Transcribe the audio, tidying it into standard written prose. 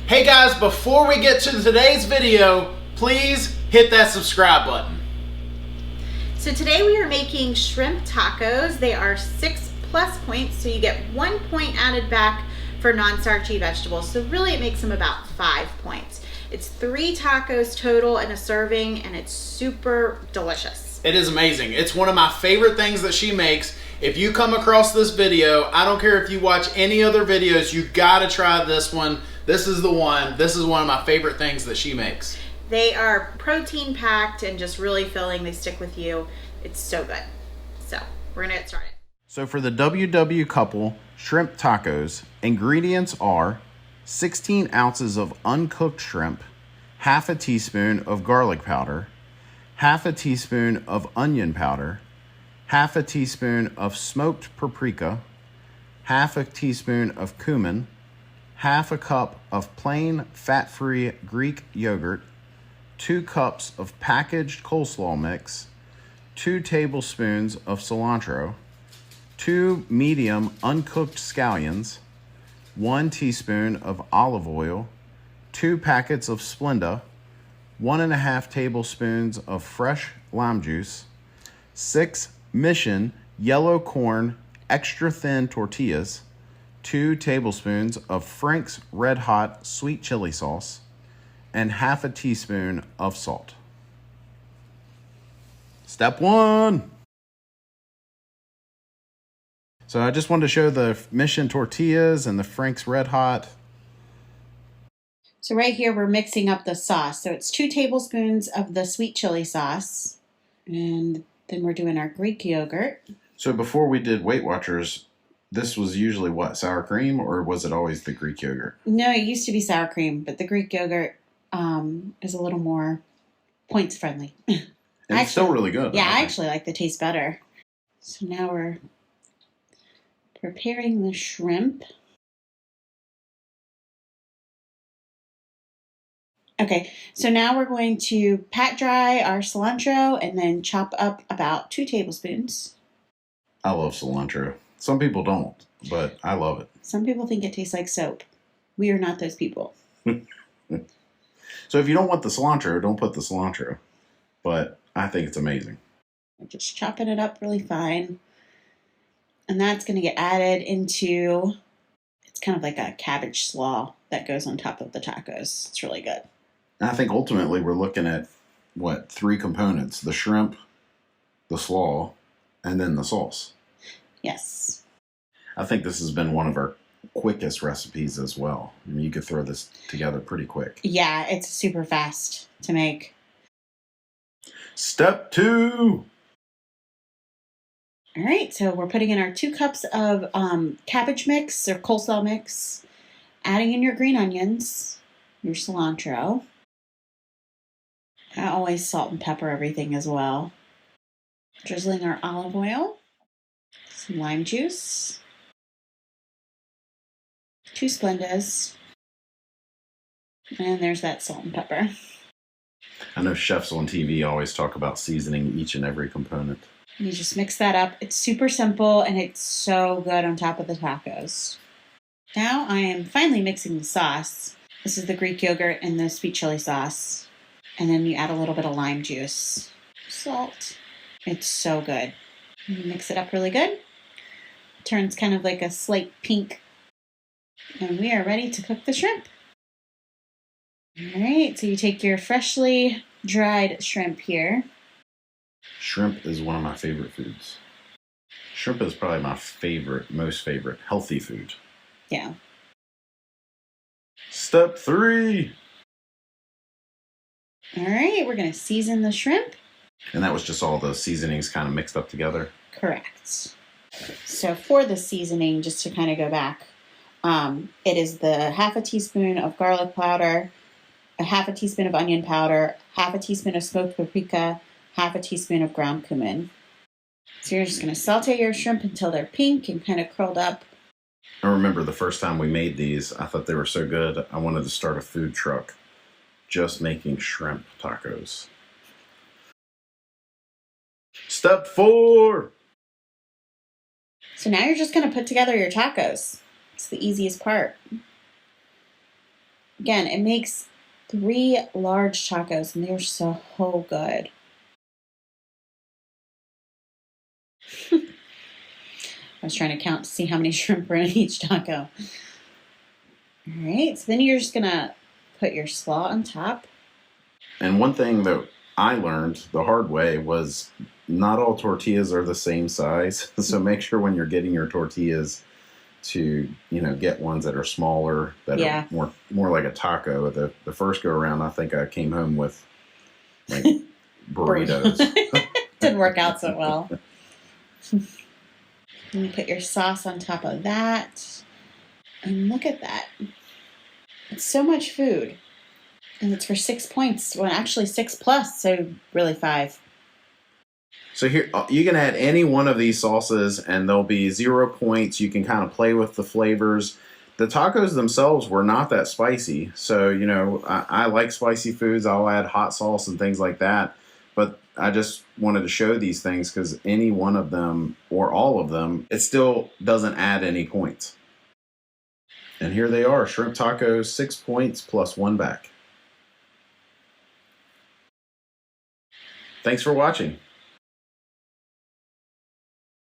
Hey guys, before we get to today's video, please hit that subscribe button. So today we are making shrimp tacos. They are 6+ points, so you get 1 point added back for non-starchy vegetables. So really it makes them about 5 points. It's 3 tacos total in a serving, and it's super delicious. It is amazing. It's one of my favorite things that she makes. If you come across this video, I don't care if you watch any other videos, you gotta try this one. This is the one. This is one of my favorite things that she makes. They are protein packed and just really filling. They stick with you. It's so good. So we're gonna get started. So for the WW Couple shrimp tacos, ingredients are 16 ounces of uncooked shrimp, half a teaspoon of garlic powder, half a teaspoon of onion powder, half a teaspoon of smoked paprika, half a teaspoon of cumin, half a cup of plain fat-free Greek yogurt, 2 cups of packaged coleslaw mix, 2 tablespoons of cilantro, 2 medium uncooked scallions, 1 teaspoon of olive oil, 2 packets of Splenda, 1.5 tablespoons of fresh lime juice, 6 Mission yellow corn extra thin tortillas, 2 tablespoons of Frank's Red Hot sweet chili sauce, and half a teaspoon of salt. Step 1. So I just wanted to show the Mission tortillas and the Frank's Red Hot. So right here we're mixing up the sauce. So it's 2 tablespoons of the sweet chili sauce, and then we're doing our Greek yogurt. So before we did Weight Watchers, this was usually what, sour cream, or was it always the Greek yogurt? No, it used to be sour cream, but the Greek yogurt is a little more points friendly. And it's still really good. Yeah, I actually like the taste better. So now we're preparing the shrimp. Okay, so now we're going to pat dry our cilantro and then chop up about 2 tablespoons. I love cilantro. Some people don't, but I love it. Some people think it tastes like soap. We are not those people. So if you don't want the cilantro, don't put the cilantro. But I think it's amazing. We're just chopping it up really fine. And that's going to get added into, it's kind of like a cabbage slaw that goes on top of the tacos. It's really good. And I think ultimately we're looking at, 3 components. The shrimp, the slaw, and then the sauce. Yes. I think this has been one of our quickest recipes as well. I mean, you could throw this together pretty quick. Yeah, it's super fast to make. Step 2. All right, so we're putting in our 2 cups of cabbage mix or coleslaw mix, adding in your green onions, your cilantro. I always salt and pepper everything as well. Drizzling our olive oil, some lime juice, 2 Splendas, and there's that salt and pepper. I know chefs on TV always talk about seasoning each and every component. You just mix that up. It's super simple, and it's so good on top of the tacos. Now I am finally mixing the sauce. This is the Greek yogurt and the sweet chili sauce. And then you add a little bit of lime juice, salt. It's so good. You mix it up really good. Turns kind of like a slight pink. And we are ready to cook the shrimp. All right, so you take your freshly dried shrimp here. Shrimp is one of my favorite foods. Shrimp is probably my most favorite healthy food. Yeah. Step 3. All right, we're going to season the shrimp. And that was just all the seasonings kind of mixed up together? Correct. So for the seasoning, just to kind of go back, it is the half a teaspoon of garlic powder, a half a teaspoon of onion powder, half a teaspoon of smoked paprika, half a teaspoon of ground cumin. So you're just going to saute your shrimp until they're pink and kind of curled up. I remember the first time we made these, I thought they were so good, I wanted to start a food truck just making shrimp tacos. Step 4. So now you're just going to put together your tacos. It's the easiest part. Again, it makes 3 large tacos, and they're so good. I was trying to count to see how many shrimp were in each taco. All right, so then you're just gonna put your slaw on top. And one thing that I learned the hard way was not all tortillas are the same size. So make sure when you're getting your tortillas to, get ones that are smaller, that Yeah. are more like a taco. The first go around, I think I came home with like burritos. Didn't work out so well. And you put your sauce on top of that. And look at that. It's so much food. And it's for 6 points. Well, actually 6 plus, so really 5. So here, you can add any one of these sauces and there'll be 0 points. You can kind of play with the flavors. The tacos themselves were not that spicy. So, I like spicy foods. I'll add hot sauce and things like that. But I just wanted to show these things because any one of them or all of them, it still doesn't add any points. And here they are, shrimp tacos, 6 points plus 1 back. Thanks for watching.